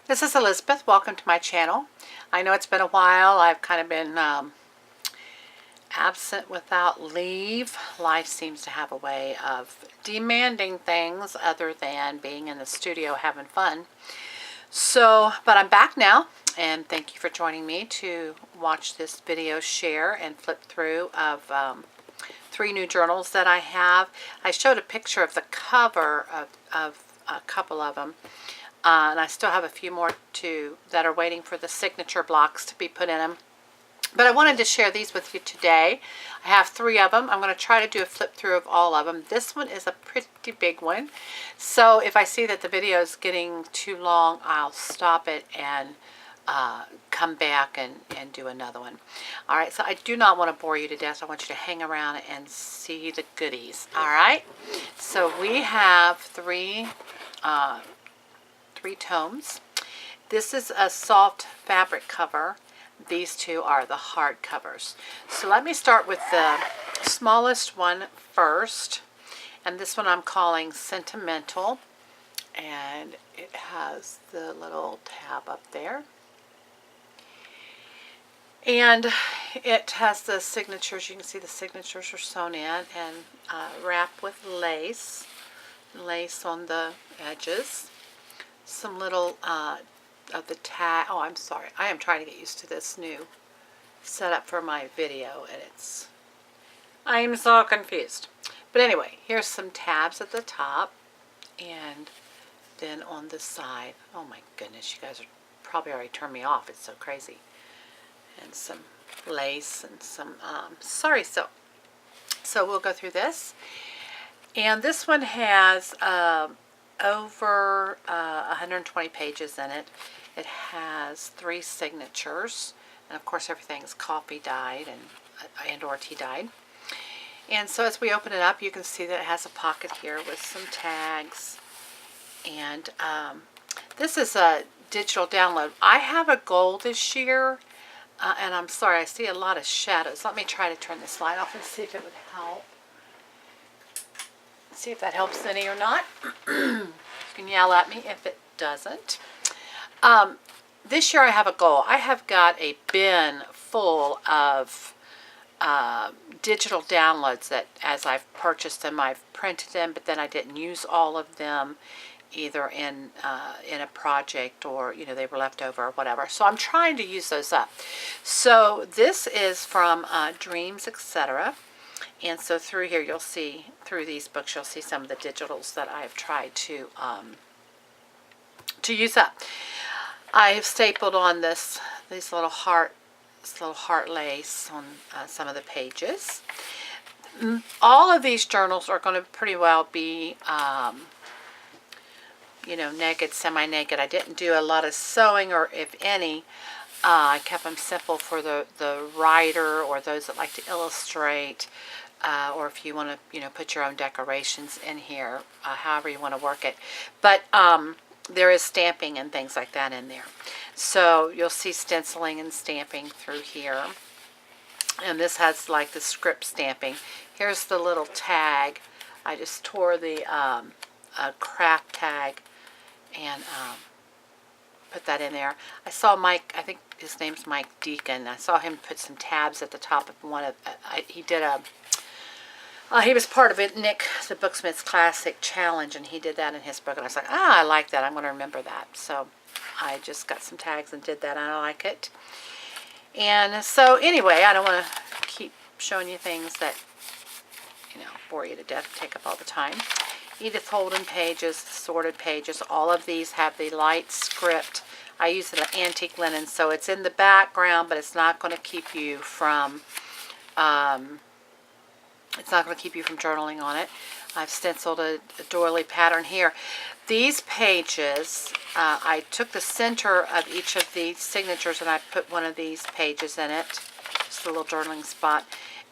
This is Elizabeth. Welcome to my channel. I know it's been a while. I've kind of been absent without leave. Life seems to have a way of demanding things other than being in the studio having fun. But I'm back now, and thank you for joining me to watch this video share and flip through of 3 new journals that I have. I showed a picture of the cover of a couple of them. And I still have a few more that are waiting for the signature blocks to be put in them. But I wanted to share these with you today. I have 3 of them. I'm going to try to do a flip through of all of them. This one is a pretty big one. So if I see that the video is getting too long, I'll stop it and come back and do another one. Alright, so I do not want to bore you to death. I want you to hang around and see the goodies. Alright, so we have 3 tomes. This is a soft fabric cover. These 2 are the hard covers. So let me start with the smallest one first. And this one I'm calling Sentimental. And it has the little tab up there. And it has the signatures. You can see the signatures are sewn in and wrapped with lace. Lace on the edges. Some little of the tag. Oh, I'm sorry. I am trying to get used to this new setup for my video, and I am so confused. But anyway, here's some tabs at the top, and then on the side. Oh my goodness, you guys are probably already turned me off. It's so crazy. And some lace and some sorry silk. So we'll go through this, and this one has over 120 pages in it. It has 3 signatures, and of course everything's coffee dyed and or tea dyed. And so as we open it up, you can see that it has a pocket here with some tags. And this is a digital download. I have a goal this year, and I'm sorry, I see a lot of shadows. Let me try to turn this light off and see if it would help. See if that helps any or not. You can yell at me if it doesn't. This year I have a goal. I have got a bin full of digital downloads that as I've purchased them, I've printed them, but then I didn't use all of them either in a project or, you know, they were left over or whatever. So I'm trying to use those up. So this is from Dreams, etc. And so through here, you'll see, through these books, you'll see some of the digitals that I've tried to use up. I have stapled on these little heart lace on some of the pages. All of these journals are going to pretty well be, you know, naked, semi-naked. I didn't do a lot of sewing, or if any. I kept them simple for the writer or those that like to illustrate. Or if you want to, you know, put your own decorations in here, however you want to work it. But there is stamping and things like that in there. So you'll see stenciling and stamping through here. And this has like the script stamping. Here's the little tag. I just tore the craft tag and put that in there. I saw Mike, I think his name's Mike Deacon. I saw him put some tabs at the top of one of, he did a, he was part of it, Nick, the Booksmith's Classic Challenge, and he did that in his book. And I was like, I like that. I'm going to remember that. So I just got some tags and did that, and I like it. And so anyway, I don't want to keep showing you things that, you know, bore you to death, take up all the time. Edith Holden pages, sorted pages. All of these have the light script. I use an antique linen, so it's in the background, but it's not going to keep you from... it's not going to keep you from journaling on it. I've stenciled a doily pattern here. These pages, I took the center of each of these signatures and I put one of these pages in it, just a little journaling spot,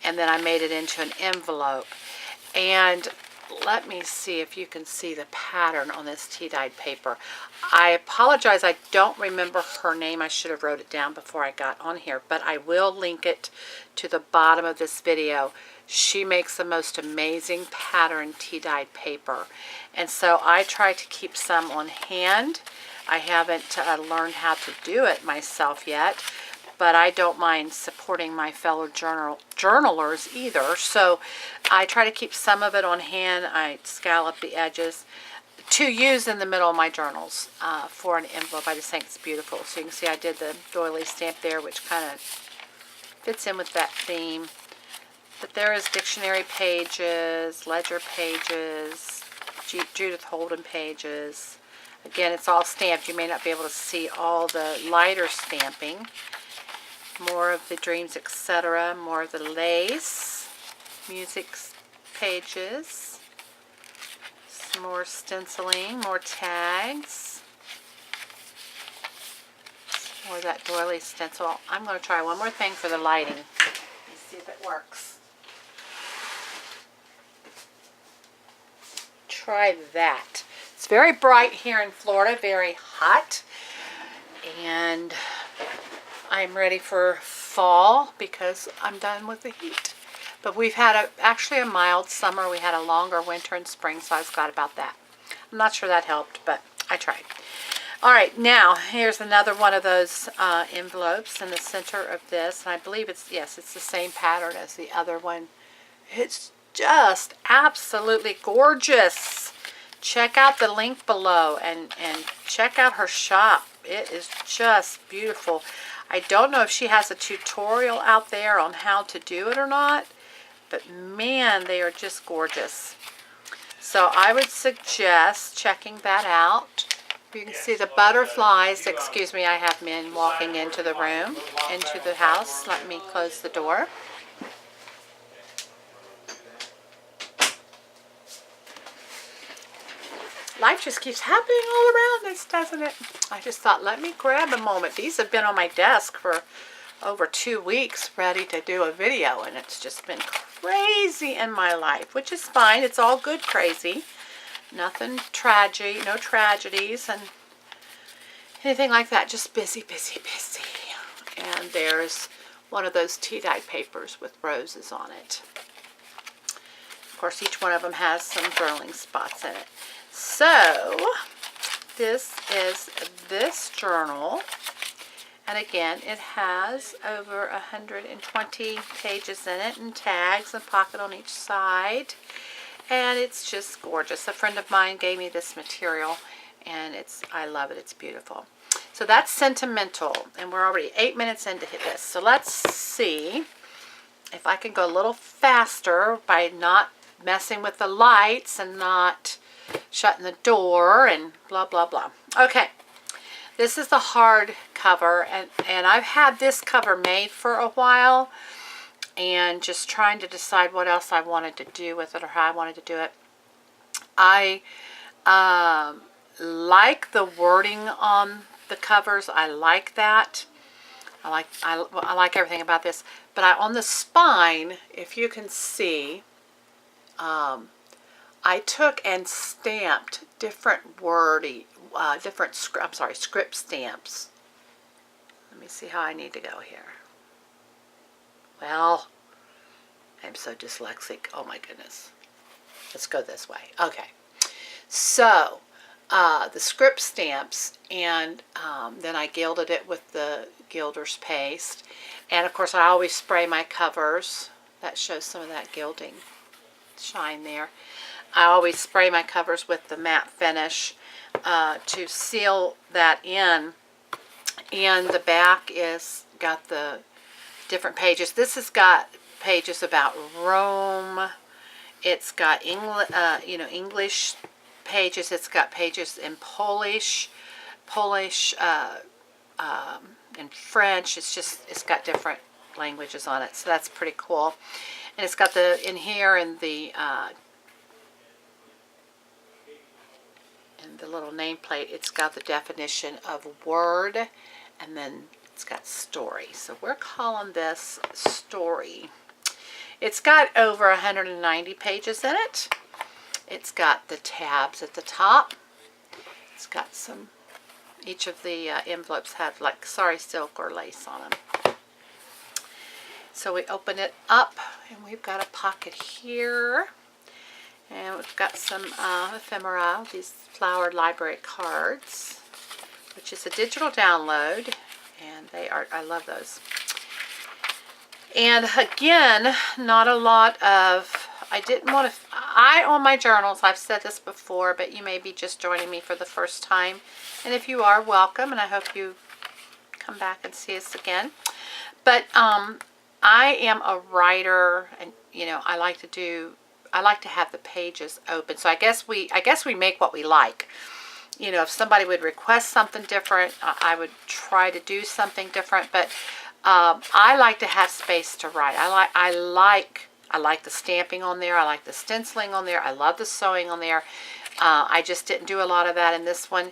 and then I made it into an envelope. And let me see if you can see the pattern on this tea-dyed paper. I apologize, I don't remember her name. I should have wrote it down before I got on here, but I will link it to the bottom of this video. She makes the most amazing pattern tea-dyed paper. And so I try to keep some on hand I haven't learned how to do it myself yet, but I don't mind supporting my fellow journalers either. So I try to keep some of it on hand. I scallop the edges to use in the middle of my journals for an envelope. I just think it's beautiful. So you can see I did the doily stamp there, which kind of fits in with that theme. But there is dictionary pages, ledger pages, Judith Holden pages. Again, it's all stamped. You may not be able to see all the lighter stamping. More of the dreams, etc. More of the lace, music pages. Some more stenciling, more tags. More of that doily stencil. I'm going to try one more thing for the lighting. Let's see if it works. Try that. It's very bright here in Florida, very hot, and I'm ready for fall because I'm done with the heat. But we've had actually a mild summer. We had a longer winter and spring, so I was glad about that. I'm not sure that helped, but I tried. All right, now here's another one of those envelopes in the center of this, and I believe it's, yes, it's the same pattern as the other one. It's just absolutely gorgeous. Check out the link below and check out her shop. It is just beautiful. I don't know if she has a tutorial out there on how to do it or not, but man, they are just gorgeous. So I would suggest checking that out. You can see the butterflies. Excuse me, I have men walking into the room, into the house. Let me close the door. Life just keeps happening all around us, doesn't it? I just thought, let me grab a moment. These have been on my desk for over 2 weeks, ready to do a video, and it's just been crazy in my life, which is fine. It's all good crazy. Nothing tragic, no tragedies, and anything like that. Just busy, busy, busy. And there's one of those tea-dyed papers with roses on it. Of course, each one of them has some journaling spots in it. So, this is this journal, and again, it has over 120 pages in it, and tags and pocket on each side, and it's just gorgeous. A friend of mine gave me this material, and I love it. It's beautiful. So that's Sentimental, and we're already 8 minutes into this. So let's see if I can go a little faster by not messing with the lights and not shutting the door and blah blah blah. Okay, this is the hard cover, and I've had this cover made for a while and just trying to decide what else I wanted to do with it or how I wanted to do it. I like the wording on the covers. I like that. I like everything about this, but on the spine, if you can see, I took and stamped different script stamps. Let me see how I need to go here. Well, I'm so dyslexic. Oh my goodness. Let's go this way. Okay. So, the script stamps, and then I gilded it with the gilder's paste. And of course, I always spray my covers. That shows some of that gilding shine there. I always spray my covers with the matte finish to seal that in. And the back is got the different pages. This has got pages about Rome. It's got English pages. It's got pages in Polish, and French. It's got different languages on it. So that's pretty cool. And it's got in the little nameplate, it's got the definition of word, and then it's got story. So we're calling this story. It's got over 190 pages in it. It's got the tabs at the top. It's got each of the envelopes have like sari silk or lace on them. So we open it up, and we've got a pocket here. And we've got some ephemera, these flowered library cards. which is a digital download, and I love those. And again, not a lot of, on my journals, I've said this before, but you may be just joining me for the first time. And if you are, welcome, and I hope you come back and see us again. But I am a writer, and I like to have the pages open. So I guess we make what we like. If somebody would request something different, I would try to do something different. But I like to have space to write. I like the stamping on there. I like the stenciling on there. I love the sewing on there. I just didn't do a lot of that in this one.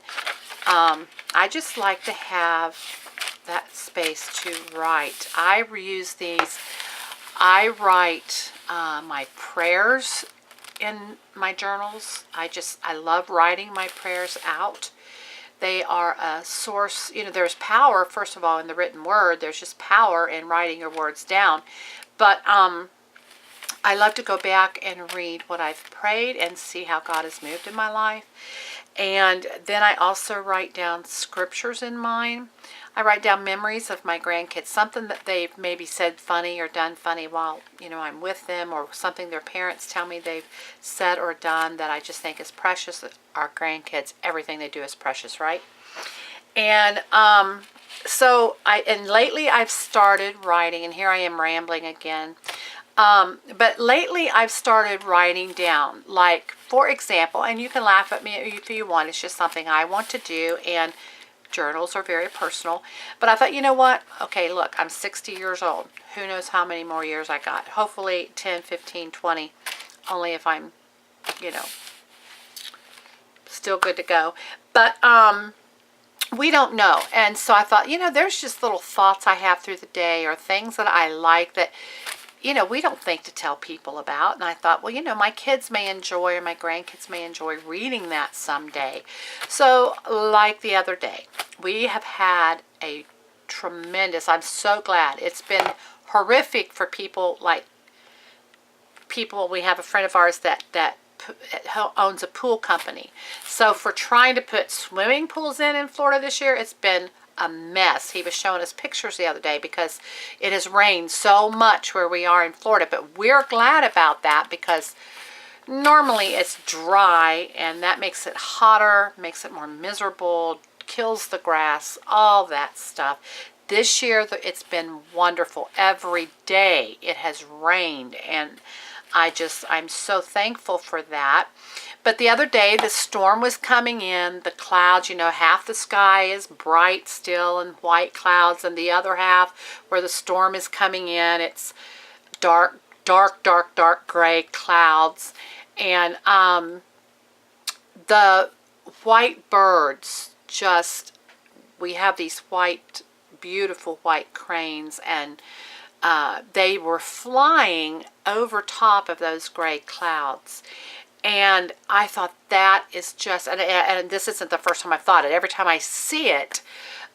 I just like to have that space to write. I reuse these. I write my prayers in my journals. I love writing my prayers out. They are a source, there's power, first of all, in the written word. There's just power in writing your words down. But I love to go back and read what I've prayed and see how God has moved in my life. And then I also write down scriptures in mine. I write down memories of my grandkids, something that they've maybe said funny or done funny while, I'm with them, or something their parents tell me they've said or done that I just think is precious. Our grandkids, everything they do is precious, right? And lately I've started writing, and here I am rambling again. But lately I've started writing down, like, for example, and you can laugh at me if you want, it's just something I want to do, and journals are very personal. But I thought, you know what? Okay, look, I'm 60 years old. Who knows how many more years I got? Hopefully 10, 15, 20, only if I'm, still good to go. But we don't know. And so I thought, there's just little thoughts I have through the day, or things that I like that, we don't think to tell people about. And I thought, well, my kids may enjoy, or my grandkids may enjoy reading that someday. So like the other day, we have had a tremendous, I'm so glad. It's been horrific for people, we have a friend of ours that owns a pool company. So for trying to put swimming pools in Florida this year, it's been a mess. He was showing us pictures the other day because it has rained so much where we are in Florida. But we're glad about that, because normally it's dry, and that makes it hotter, makes it more miserable, kills the grass, all that stuff. This year it's been wonderful. Every day it has rained, and I'm so thankful for that. But the other day, the storm was coming in, the clouds, half the sky is bright still and white clouds, and the other half where the storm is coming in, it's dark, dark, dark, dark gray clouds. And the white birds, we have these beautiful white cranes, and they were flying over top of those gray clouds. And I thought, that is just, and this isn't the first time I've thought it. Every time I see it,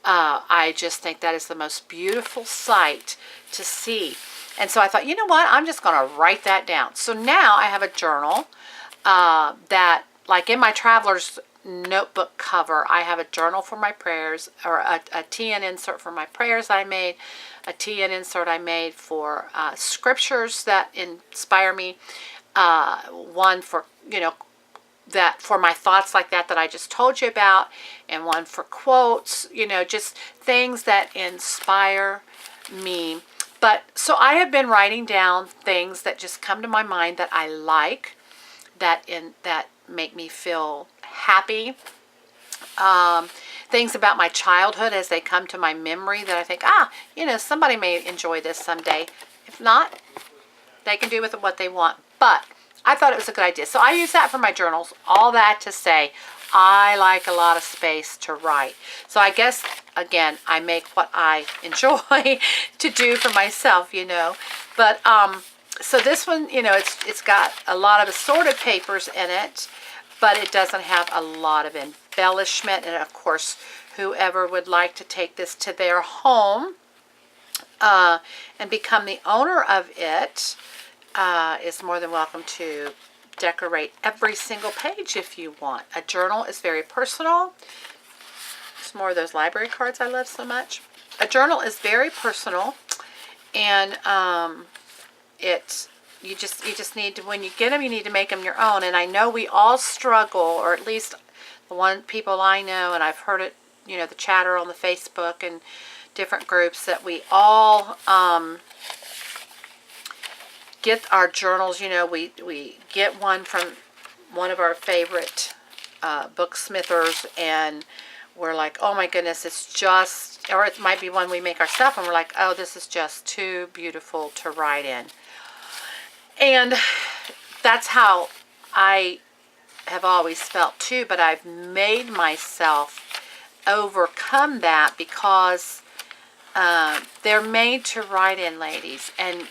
I just think that is the most beautiful sight to see. And so I thought, you know what, I'm just going to write that down. So now I have a journal that, like in my traveler's notebook cover, I have a journal for my prayers, or a TN insert for my prayers I made, a TN insert I made for scriptures that inspire me, one for, that for my thoughts like that I just told you about, and one for quotes, just things that inspire me. But so I have been writing down things that just come to my mind that I like, that make me feel happy. Things about my childhood as they come to my memory that I think, somebody may enjoy this someday. If not, they can do with it what they want. But I thought it was a good idea. So I use that for my journals. All that to say, I like a lot of space to write. So I guess, again, I make what I enjoy to do for myself, But, so this one, it's got a lot of assorted papers in it, but it doesn't have a lot of embellishment. And, of course, whoever would like to take this to their home and become the owner of it is more than welcome to decorate every single page if you want. A journal is very personal. some more of those library cards I love so much. A journal is very personal, and you just need to, when you get them, you need to make them your own. And I know we all struggle, or at least the people I know, and I've heard it, you know, the chatter on the Facebook and different groups, that we all get our journals. You know, we get one from one of our favorite booksmithers, and we're like, oh my goodness, it's just, or it might be one we make ourselves, and we're like, oh, this is just too beautiful to write in. And that's how I have always felt too, but I've made myself overcome that, because they're made to write in, ladies, and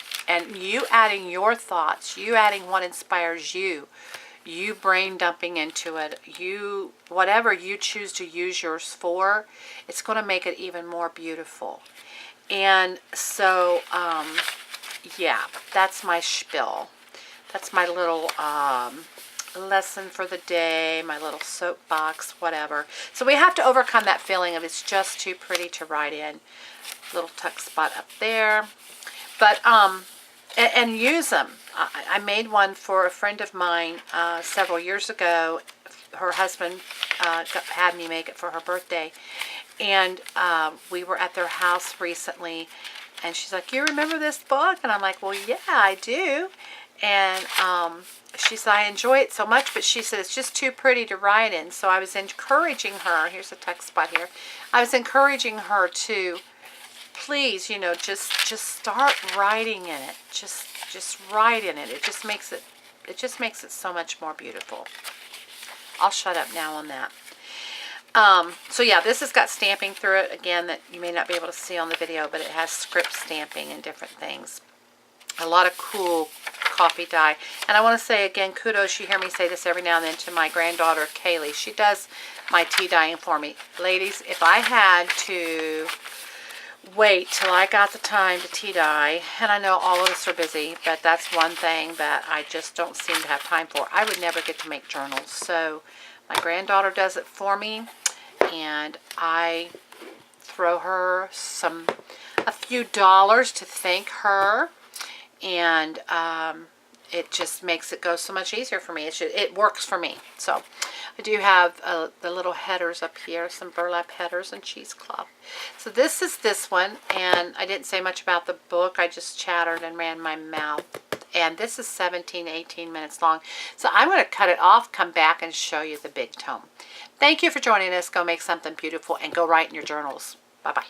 you adding your thoughts, you adding what inspires you, you brain dumping into it, you, whatever you choose to use yours for, it's going to make it even more beautiful. And so yeah, that's my spiel. That's my little lesson for the day, my little soapbox, whatever. So we have to overcome that feeling of it's just too pretty to write in. Little tuck spot up there. But, and use them. I made one for a friend of mine several years ago. Her husband had me make it for her birthday. And we were at their house recently, and she's like, you remember this book? And I'm like, well, yeah, I do. And she said, I enjoy it so much, but she said, it's just too pretty to write in. So I was encouraging her, here's a tuck spot here, I was encouraging her to, please, you know, just start writing in it. Just write in it. It just makes it so much more beautiful. I'll shut up now on that. So yeah, this has got stamping through it, again, that you may not be able to see on the video, but it has script stamping and different things. A lot of cool coffee dye. And I want to say again, kudos, you hear me say this every now and then, to my granddaughter Kaylee. She does my tea dyeing for me. Ladies, if I had to wait till I got the time to tea dye, and I know all of us are busy, but that's one thing that I just don't seem to have time for, I would never get to make journals. So my granddaughter does it for me, and I throw her a few dollars to thank her, and it just makes it go so much easier for me. It works for me. So I do have the little headers up here, some burlap headers and cheesecloth. So this is this one, and I didn't say much about the book. I just chattered and ran my mouth. And this is 17, 18 minutes long. So I'm going to cut it off, come back, and show you the big tome. Thank you for joining us. Go make something beautiful, and go write in your journals. Bye-bye.